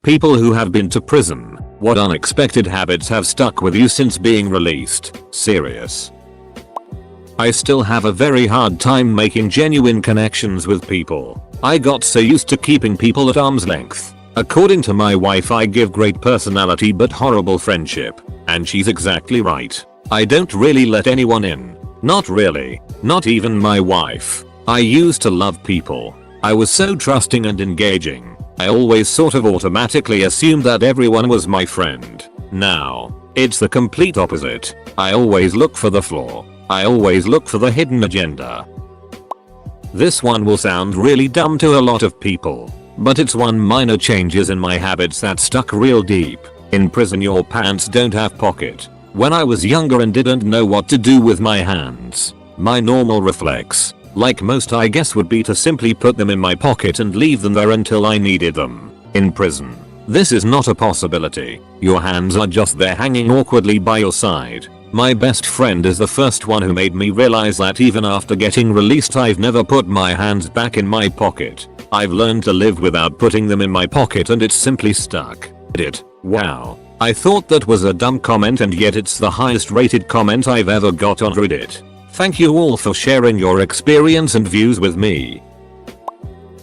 People who have been to prison, what unexpected habits have stuck with you since being released? Serious. I still have a very hard time making genuine connections with people. I got so used to keeping people at arm's length. According to my wife, I give great personality but horrible friendship. And she's exactly right. I don't really let anyone in. Not really. Not even my wife. I used to love people. I was so trusting and engaging. I always sort of automatically assumed that everyone was my friend. Now, it's the complete opposite. I always look for the flaw. I always look for the hidden agenda. This one will sound really dumb to a lot of people, but it's one minor changes in my habits that stuck real deep. In prison, your pants don't have pocket. When I was younger and didn't know what to do with my hands, my normal reflex, like most I guess, would be to simply put them in my pocket and leave them there until I needed them. In prison, this is not a possibility. Your hands are just there hanging awkwardly by your side. My best friend is the first one who made me realize that even after getting released, I've never put my hands back in my pocket. I've learned to live without putting them in my pocket and it's simply stuck. Wow. I thought that was a dumb comment, and yet it's the highest rated comment I've ever got on Reddit. Thank you all for sharing your experience and views with me.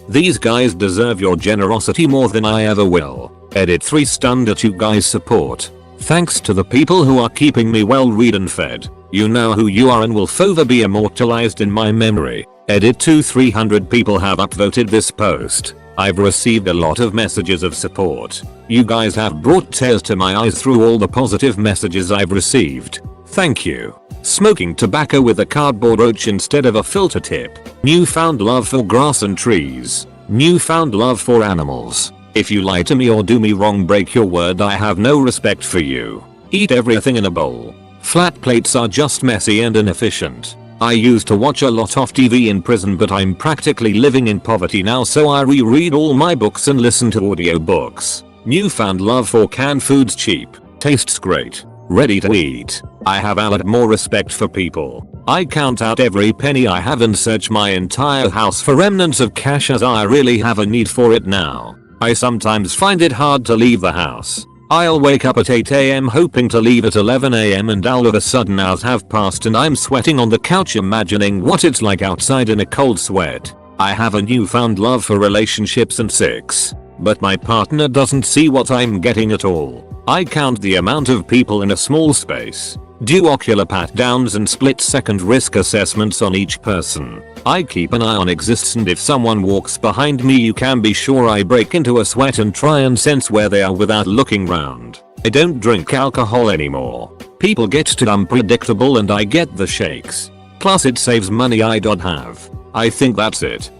These guys deserve your generosity more than I ever will. 3 stunned at you guys' support. Thanks to the people who are keeping me well read and fed. You know who you are and will forever be immortalized in my memory. 300 people have upvoted this post. I've received a lot of messages of support. You guys have brought tears to my eyes through all the positive messages I've received. Thank you. Smoking tobacco with a cardboard roach instead of a filter tip. Newfound love for grass and trees. Newfound love for animals. If you lie to me or do me wrong, break your word, I have no respect for you. Eat everything in a bowl. Flat plates are just messy and inefficient. I used to watch a lot of TV in prison, but I'm practically living in poverty now, so I reread all my books and listen to audiobooks. Newfound love for canned foods, cheap, tastes great, ready to eat. I have a lot more respect for people. I count out every penny I have and search my entire house for remnants of cash, as I really have a need for it now. I sometimes find it hard to leave the house. I'll wake up at 8 AM hoping to leave at 11 AM, and all of a sudden hours have passed and I'm sweating on the couch imagining what it's like outside in a cold sweat. I have a newfound love for relationships and sex, but my partner doesn't see what I'm getting at all. I count the amount of people in a small space, do ocular pat downs and split second risk assessments on each person. I keep an eye on exists, and if someone walks behind me, you can be sure I break into a sweat and try and sense where they are without looking round. I don't drink alcohol anymore. People get too unpredictable and I get the shakes. Plus it saves money I don't have. I think that's it.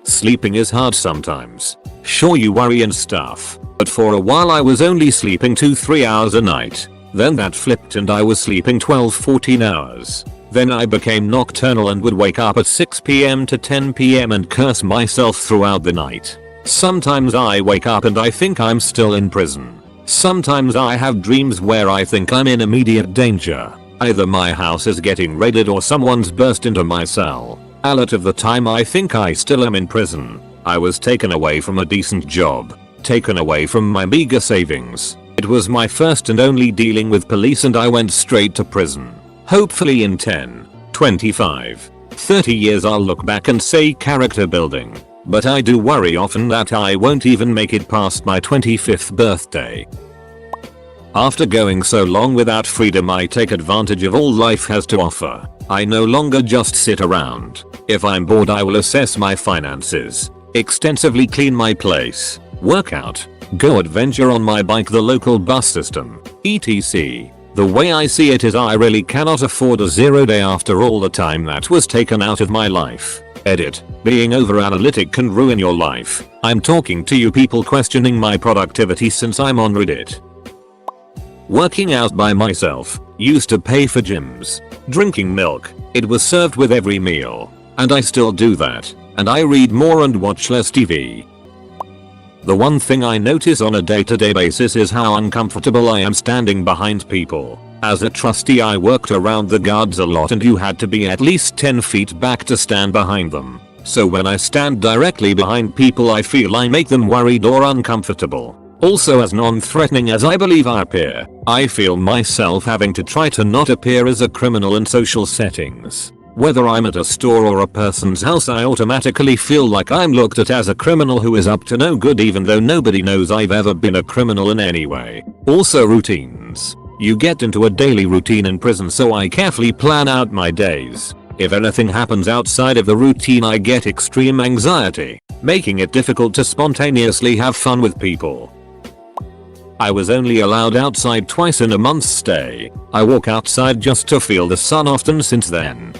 Sleeping is hard sometimes. Sure, you worry and stuff, but for a while I was only sleeping 2-3 hours a night. Then that flipped and I was sleeping 12-14 hours. Then I became nocturnal and would wake up at 6 PM to 10 PM and curse myself throughout the night. Sometimes I wake up and I think I'm still in prison. Sometimes I have dreams where I think I'm in immediate danger. Either my house is getting raided or someone's burst into my cell. A lot of the time I think I still am in prison. I was taken away from a decent job. Taken away from my meager savings. It was my first and only dealing with police and I went straight to prison. Hopefully in 10, 25, 30 years I'll look back and say character building. But I do worry often that I won't even make it past my 25th birthday. After going so long without freedom, I take advantage of all life has to offer. I no longer just sit around. If I'm bored, I will assess my finances, extensively clean my place, work out, go adventure on my bike, the local bus system, etc. The way I see it is I really cannot afford a 0 day after all the time that was taken out of my life. Being over analytic can ruin your life. I'm talking to you people questioning my productivity since I'm on Reddit. Working out by myself, used to pay for gyms. Drinking milk, it was served with every meal. And I still do that. And I read more and watch less TV. The one thing I notice on a day-to-day basis is how uncomfortable I am standing behind people. As a trustee, I worked around the guards a lot and you had to be at least 10 feet back to stand behind them. So when I stand directly behind people, I feel I make them worried or uncomfortable. Also, as non-threatening as I believe I appear, I feel myself having to try to not appear as a criminal in social settings. Whether I'm at a store or a person's house, I automatically feel like I'm looked at as a criminal who is up to no good, even though nobody knows I've ever been a criminal in any way. Also, routines. You get into a daily routine in prison, so I carefully plan out my days. If anything happens outside of the routine, I get extreme anxiety, making it difficult to spontaneously have fun with people. I was only allowed outside twice in a month's stay. I walk outside just to feel the sun often since then.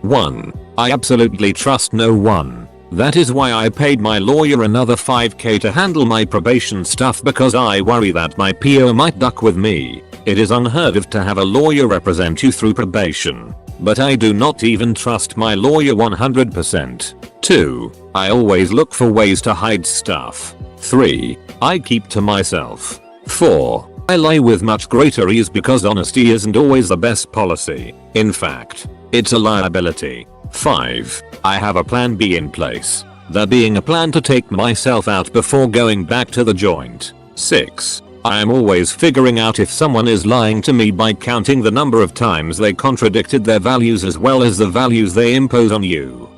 1. I absolutely trust no one. That is why I paid my lawyer another $5,000 to handle my probation stuff, because I worry that my PO might duck with me. It is unheard of to have a lawyer represent you through probation, but I do not even trust my lawyer 100%. 2. I always look for ways to hide stuff. 3. I keep to myself. 4. I lie with much greater ease because honesty isn't always the best policy. In fact, it's a liability. 5. I have a plan B in place. There being a plan to take myself out before going back to the joint. 6. I am always figuring out if someone is lying to me by counting the number of times they contradicted their values as well as the values they impose on you.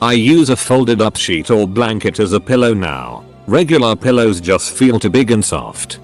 I use a folded up sheet or blanket as a pillow now. Regular pillows just feel too big and soft.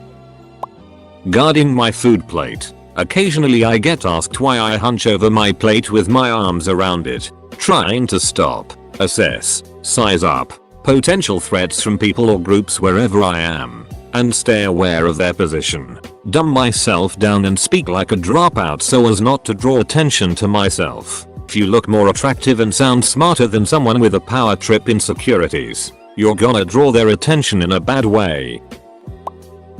Guarding my food plate. Occasionally I get asked why I hunch over my plate with my arms around it, trying to stop, assess, size up potential threats from people or groups wherever I am, and stay aware of their position. Dumb myself down and speak like a dropout so as not to draw attention to myself. If you look more attractive and sound smarter than someone with a power trip insecurities, you're gonna draw their attention in a bad way.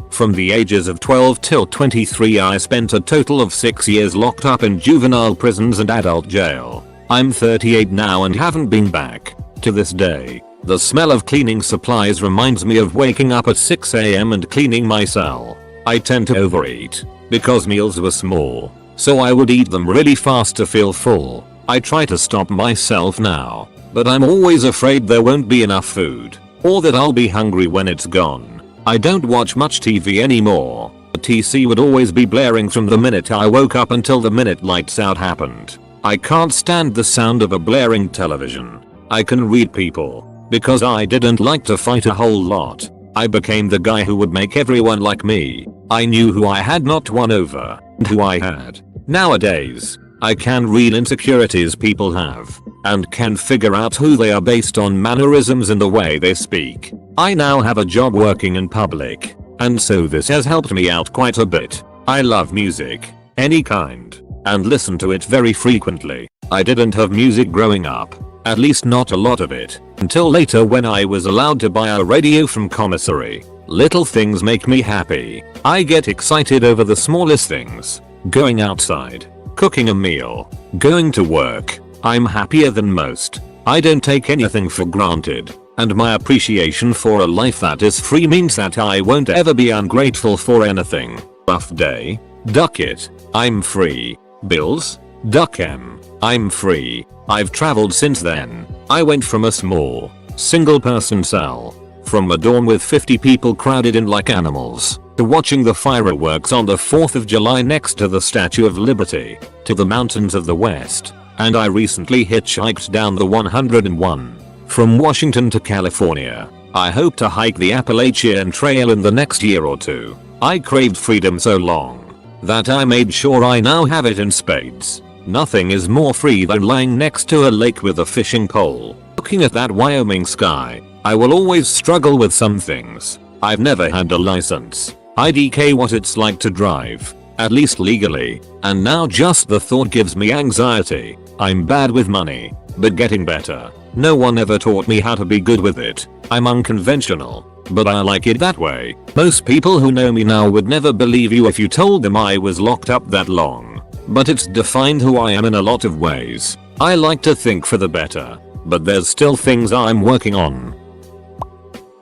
From the ages of 12 till 23 I spent a total of 6 years locked up in juvenile prisons and adult jail. I'm 38 now and haven't been back. To this day, the smell of cleaning supplies reminds me of waking up at 6 AM and cleaning my cell. I tend to overeat, because meals were small, so I would eat them really fast to feel full. I try to stop myself now, but I'm always afraid there won't be enough food, or that I'll be hungry when it's gone. I don't watch much TV anymore. The TC would always be blaring from the minute I woke up until the minute lights out happened. I can't stand the sound of a blaring television. I can read people. Because I didn't like to fight a whole lot, I became the guy who would make everyone like me. I knew who I had not won over, and who I had. Nowadays, I can read insecurities people have, and can figure out who they are based on mannerisms and the way they speak. I now have a job working in public, and so this has helped me out quite a bit. I love music, any kind, and listen to it very frequently. I didn't have music growing up, at least not a lot of it, until later when I was allowed to buy a radio from commissary. Little things make me happy. I get excited over the smallest things. Going outside, cooking a meal, going to work. I'm happier than most. I don't take anything for granted, and my appreciation for a life that is free means that I won't ever be ungrateful for anything. Rough day? Duck it. I'm free. Bills? Duck 'em. I'm free. I've traveled since then. I went from a small, single person cell, from a dorm with 50 people crowded in like animals, to watching the fireworks on the 4th of July next to the Statue of Liberty, to the mountains of the West, and I recently hitchhiked down the 101, from Washington to California. I hope to hike the Appalachian Trail in the next year or two. I craved freedom so long that I made sure I now have it in spades. Nothing is more free than lying next to a lake with a fishing pole, looking at that Wyoming sky. I will always struggle with some things. I've never had a license. IDK what it's like to drive, at least legally, and now just the thought gives me anxiety. I'm bad with money, but getting better. No one ever taught me how to be good with it. I'm unconventional, but I like it that way. Most people who know me now would never believe you if you told them I was locked up that long. But it's defined who I am in a lot of ways. I like to think for the better, but there's still things I'm working on.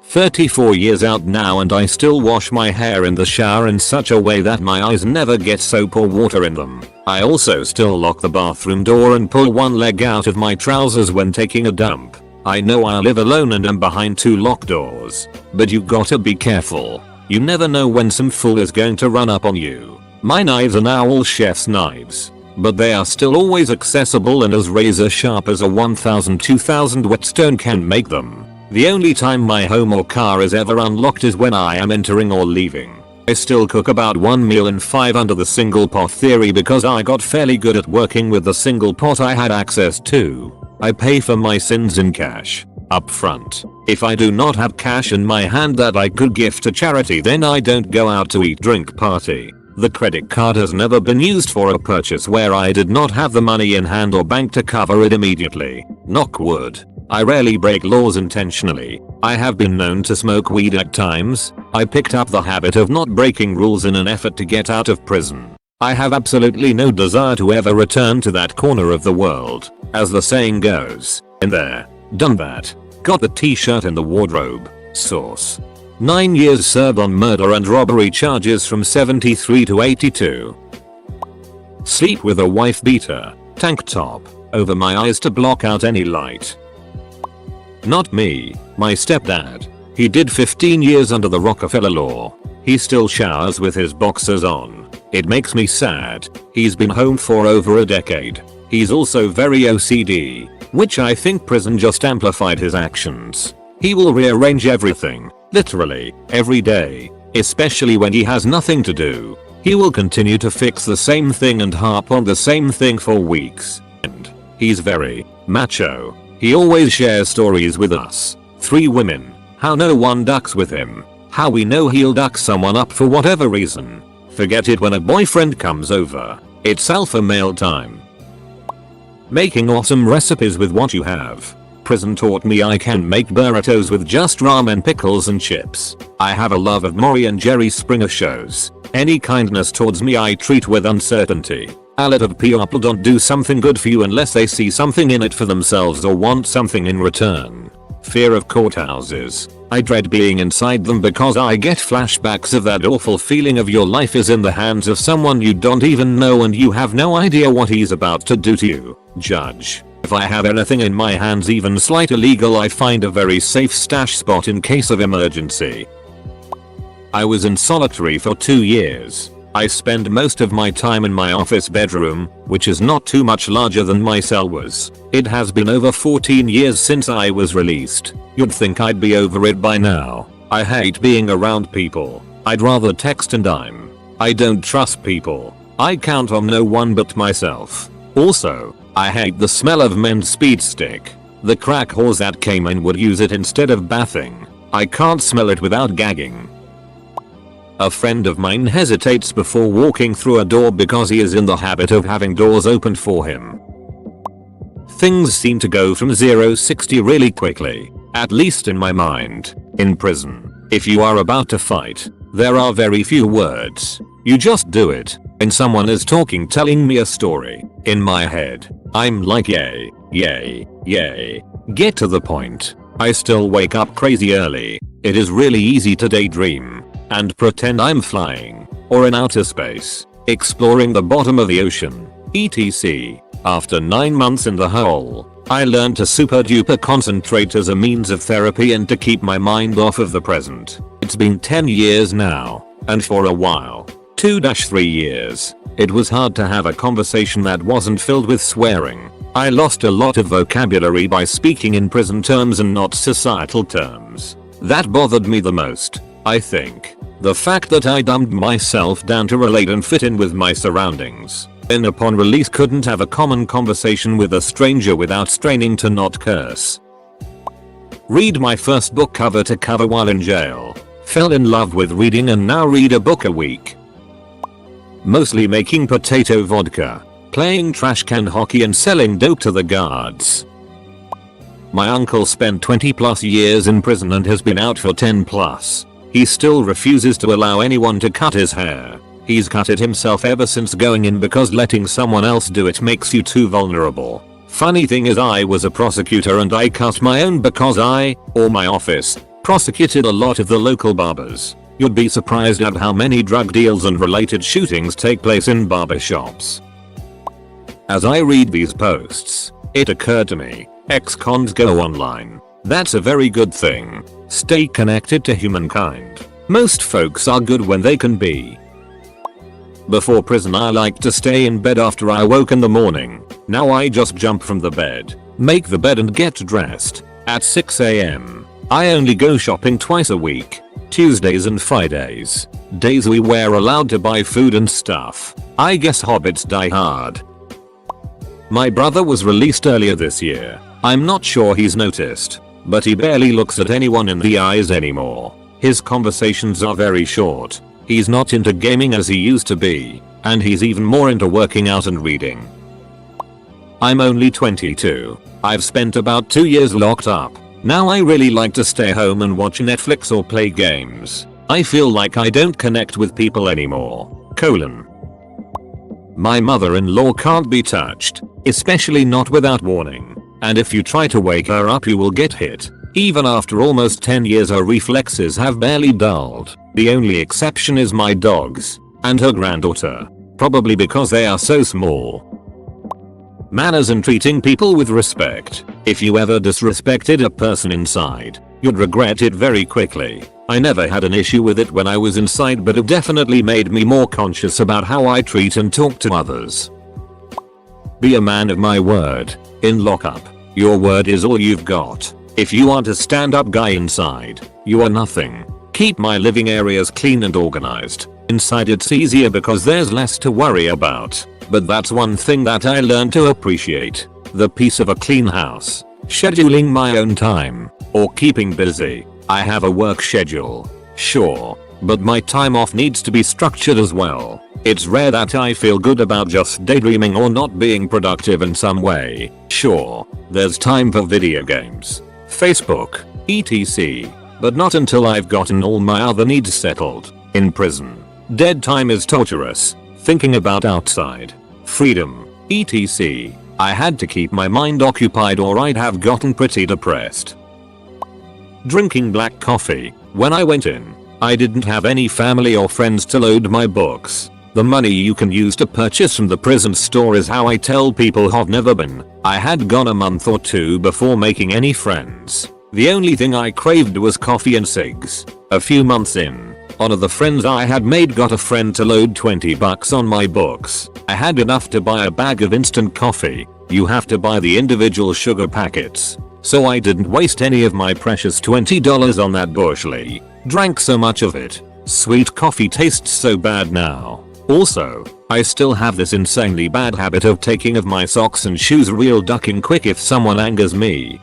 34 years out now and I still wash my hair in the shower in such a way that my eyes never get soap or water in them. I also still lock the bathroom door and pull one leg out of my trousers when taking a dump. I know I live alone and am behind 2 locked doors, but you gotta be careful. You never know when some fool is going to run up on you. My knives are now all chef's knives, but they are still always accessible and as razor sharp as a 1000-2000 whetstone can make them. The only time my home or car is ever unlocked is when I am entering or leaving. I still cook about 1 meal in 5 under the single pot theory because I got fairly good at working with the single pot I had access to. I pay for my sins in cash, up front. If I do not have cash in my hand that I could gift to charity, then I don't go out to eat, drink, party. The credit card has never been used for a purchase where I did not have the money in hand or bank to cover it immediately. Knock wood. I rarely break laws intentionally. I have been known to smoke weed at times. I picked up the habit of not breaking rules in an effort to get out of prison. I have absolutely no desire to ever return to that corner of the world. As the saying goes, in there, done that. Got the t-shirt in the wardrobe. Source. 9 years served on murder and robbery charges from 73 to 82. Sleep with a wife beater, tank top, over my eyes to block out any light. Not me, my stepdad. He did 15 years under the Rockefeller law. He still showers with his boxers on. It makes me sad. He's been home for over a decade. He's also very OCD, which I think prison just amplified his actions. He will rearrange everything, literally, every day, especially when he has nothing to do. He will continue to fix the same thing and harp on the same thing for weeks. And he's very macho. He always shares stories with us, 3 women, how no one ducks with him, how we know he'll duck someone up for whatever reason. Forget it when a boyfriend comes over. It's alpha male time. Making awesome recipes with what you have. Prison taught me I can make burritos with just ramen, pickles and chips. I have a love of Maury and Jerry Springer shows. Any kindness towards me I treat with uncertainty. A lot of people don't do something good for you unless they see something in it for themselves or want something in return. Fear of courthouses. I dread being inside them because I get flashbacks of that awful feeling of your life is in the hands of someone you don't even know and you have no idea what he's about to do to you. Judge. If I have anything in my hands even slightly illegal, I find a very safe stash spot in case of emergency. I was in solitary for 2 years. I spend most of my time in my office bedroom, which is not too much larger than my cell was. It has been over 14 years since I was released. You'd think I'd be over it by now. I hate being around people. I'd rather text and I don't trust people. I count on no one but myself. Also, I hate the smell of men's speed stick. The crack whores that came in would use it instead of bathing. I can't smell it without gagging. A friend of mine hesitates before walking through a door because he is in the habit of having doors opened for him. Things seem to go from 0-60 really quickly, at least in my mind. In prison, if you are about to fight, there are very few words. You just do it. And someone is talking, telling me a story. In my head, I'm like yay, yay, yay. Get to the point. I still wake up crazy early. It is really easy to daydream and pretend I'm flying or in outer space, exploring the bottom of the ocean, etc. After 9 months in the hole, I learned to super duper concentrate as a means of therapy and to keep my mind off of the present. It's been 10 years now, and for a while, 2-3 years, it was hard to have a conversation that wasn't filled with swearing. I lost a lot of vocabulary by speaking in prison terms and not societal terms. That bothered me the most, I think. The fact that I dumbed myself down to relate and fit in with my surroundings, and upon release couldn't have a common conversation with a stranger without straining to not curse. Read my first book cover to cover while in jail. Fell in love with reading and now read a book a week. Mostly making potato vodka, playing trash can hockey and selling dope to the guards. My uncle spent 20+ years in prison and has been out for 10+. He still refuses to allow anyone to cut his hair. He's cut it himself ever since going in because letting someone else do it makes you too vulnerable. Funny thing is, I was a prosecutor and I cut my own because I, or my office, prosecuted a lot of the local barbers. You'd be surprised at how many drug deals and related shootings take place in barbershops. As I read these posts, it occurred to me, Ex-cons go online. That's a very good thing. Stay connected to humankind. Most folks are good when they can be. Before prison I liked to stay in bed after I woke in the morning. Now I just jump from the bed, make the bed and get dressed. At 6 AM. I only go shopping twice a week. Tuesdays and Fridays. Days we were allowed to buy food and stuff. I guess hobbits die hard. My brother was released earlier this year. I'm not sure he's noticed, but he barely looks at anyone in the eyes anymore. His conversations are very short. He's not into gaming as he used to be, and he's even more into working out and reading. I'm only 22. I've spent about 2 years locked up. Now I really like to stay home and watch Netflix or play games. I feel like I don't connect with people anymore. My mother-in-law can't be touched, especially not without warning. And if you try to wake her up you will get hit. Even after almost 10 years her reflexes have barely dulled. The only exception is my dogs and her granddaughter. Probably because they are so small. Manners and treating people with respect. If you ever disrespected a person inside, you'd regret it very quickly. I never had an issue with it when I was inside, but it definitely made me more conscious about how I treat and talk to others. Be a man of my word. In lockup, your word is all you've got. If you aren't a stand-up guy inside, you are nothing. Keep my living areas clean and organized. Inside it's easier because there's less to worry about. But that's one thing that I learned to appreciate. The peace of a clean house. Scheduling my own time. Or keeping busy. I have a work schedule. Sure. But my time off needs to be structured as well. It's rare that I feel good about just daydreaming or not being productive in some way. Sure. There's time for video games, Facebook, etc. But not until I've gotten all my other needs settled. In prison, dead time is torturous. Thinking about outside, freedom, etc. I had to keep my mind occupied or I'd have gotten pretty depressed. Drinking black coffee. When I went in, I didn't have any family or friends to load my books. The money you can use to purchase from the prison store is how I tell people I've never been. I had gone a month or two before making any friends. The only thing I craved was coffee and cigs. A few months in, one of the friends I had made got a friend to load $20 on my books. I had enough to buy a bag of instant coffee. You have to buy the individual sugar packets. So I didn't waste any of my precious $20 on that bushly. Drank so much of it. Sweet coffee tastes so bad now. Also, I still have this insanely bad habit of taking off my socks and shoes real ducking quick if someone angers me.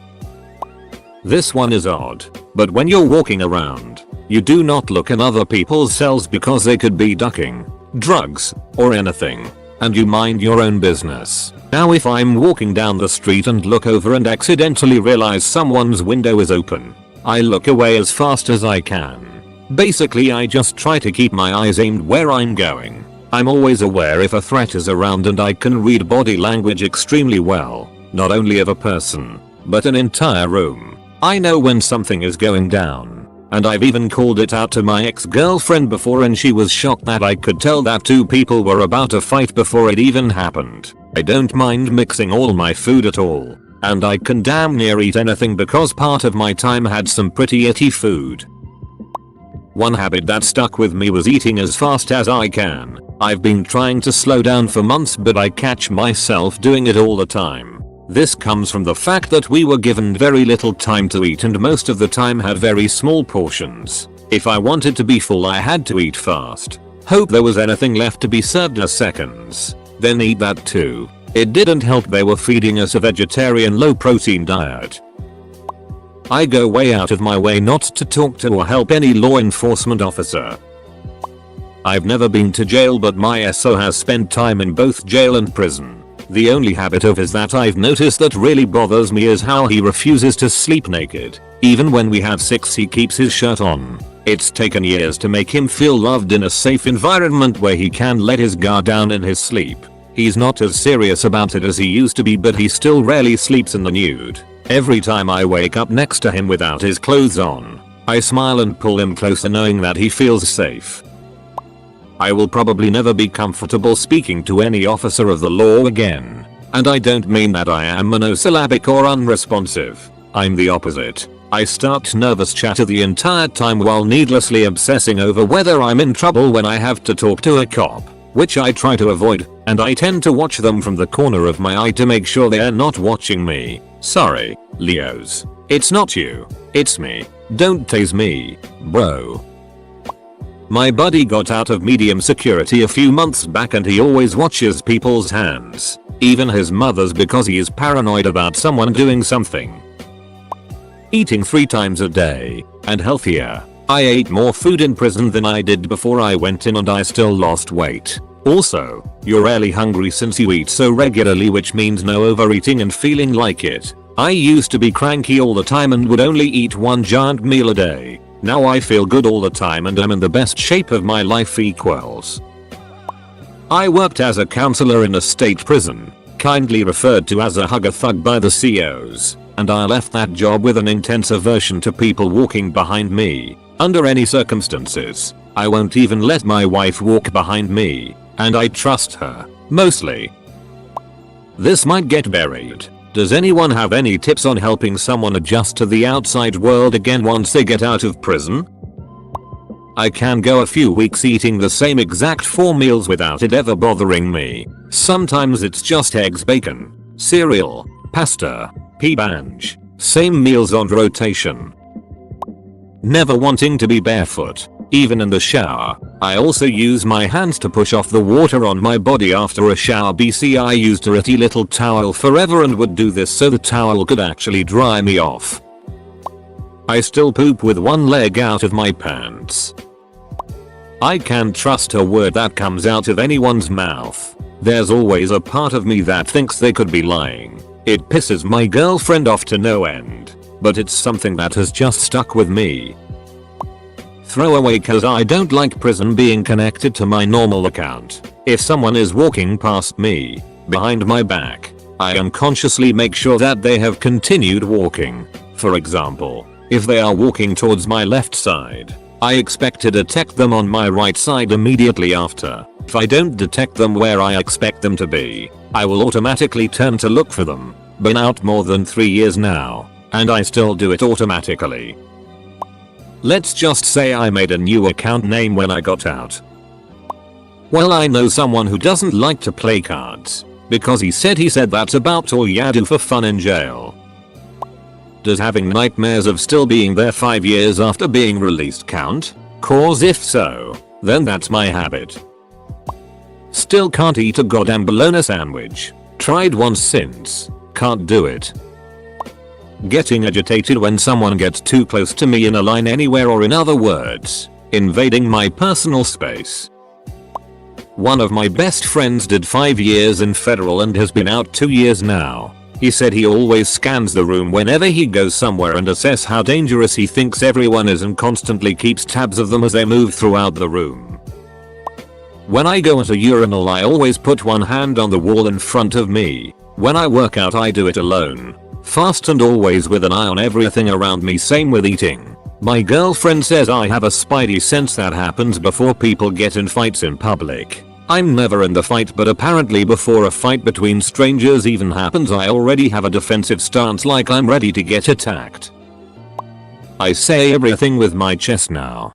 This one is odd, but when you're walking around, you do not look in other people's cells because they could be ducking drugs or anything, and you mind your own business. Now if I'm walking down the street and look over and accidentally realize someone's window is open, I look away as fast as I can. Basically I just try to keep my eyes aimed where I'm going. I'm always aware if a threat is around and I can read body language extremely well, not only of a person, but an entire room. I know when something is going down, and I've even called it out to my ex-girlfriend before and she was shocked that I could tell that two people were about to fight before it even happened. I don't mind mixing all my food at all, and I can damn near eat anything because part of my time had some pretty itty food. One habit that stuck with me was eating as fast as I can. I've been trying to slow down for months but I catch myself doing it all the time. This comes from the fact that we were given very little time to eat and most of the time had very small portions. If I wanted to be full I had to eat fast. Hope there was anything left to be served as seconds. Then eat that too. It didn't help they were feeding us a vegetarian low protein diet. I go way out of my way not to talk to or help any law enforcement officer. I've never been to jail but my SO has spent time in both jail and prison. The only habit of his that I've noticed that really bothers me is how he refuses to sleep naked. Even when we have sex he keeps his shirt on. It's taken years to make him feel loved in a safe environment where he can let his guard down in his sleep. He's not as serious about it as he used to be but he still rarely sleeps in the nude. Every time I wake up next to him without his clothes on, I smile and pull him closer knowing that he feels safe. I will probably never be comfortable speaking to any officer of the law again. And I don't mean that I am monosyllabic or unresponsive. I'm the opposite. I start nervous chatter the entire time while needlessly obsessing over whether I'm in trouble when I have to talk to a cop, which I try to avoid, and I tend to watch them from the corner of my eye to make sure they're not watching me. Sorry, Leos. It's not you. It's me. Don't tase me, bro. My buddy got out of medium security a few months back and he always watches people's hands, even his mother's, because he is paranoid about someone doing something. Eating 3 times a day and healthier. I ate more food in prison than I did before I went in and I still lost weight. Also, you're rarely hungry since you eat so regularly, which means no overeating and feeling like it. I used to be cranky all the time and would only eat 1 giant meal a day. Now I feel good all the time and I'm in the best shape of my life equals. I worked as a counselor in a state prison, kindly referred to as a hugger thug by the COs, and I left that job with an intense aversion to people walking behind me. Under any circumstances, I won't even let my wife walk behind me, and I trust her, mostly. This might get buried. Does anyone have any tips on helping someone adjust to the outside world again once they get out of prison? I can go a few weeks eating the same exact 4 meals without it ever bothering me. Sometimes it's just eggs, bacon, cereal, pasta, pea-banj, same meals on rotation. Never wanting to be barefoot, even in the shower. I also use my hands to push off the water on my body after a shower. I used a ratty little towel forever and would do this so the towel could actually dry me off. I still poop with one leg out of my pants. I can't trust a word that comes out of anyone's mouth. There's always a part of me that thinks they could be lying. It pisses my girlfriend off to no end, but it's something that has just stuck with me. Throwaway, cause I don't like prison being connected to my normal account. If someone is walking past me, behind my back, I unconsciously make sure that they have continued walking. For example, if they are walking towards my left side, I expect to detect them on my right side immediately after. If I don't detect them where I expect them to be, I will automatically turn to look for them. Been out more than 3 years now, and I still do it automatically. Let's just say I made a new account name when I got out. Well, I know someone who doesn't like to play cards, because he said that's about all you do for fun in jail. Does having nightmares of still being there 5 years after being released count? Cause if so, then that's my habit. Still can't eat a goddamn bologna sandwich. Tried once since. Can't do it. Getting agitated when someone gets too close to me in a line anywhere, or in other words, invading my personal space. One of my best friends did 5 years in federal and has been out 2 years now. He said he always scans the room whenever he goes somewhere and assess how dangerous he thinks everyone is and constantly keeps tabs of them as they move throughout the room. When I go at a urinal, I always put one hand on the wall in front of me. When I work out, I do it alone, fast and always with an eye on everything around me. Same with eating. My girlfriend says I have a spidey sense that happens before people get in fights in public. I'm never in the fight, but apparently before a fight between strangers even happens, I already have a defensive stance, like I'm ready to get attacked. I say everything with my chest now.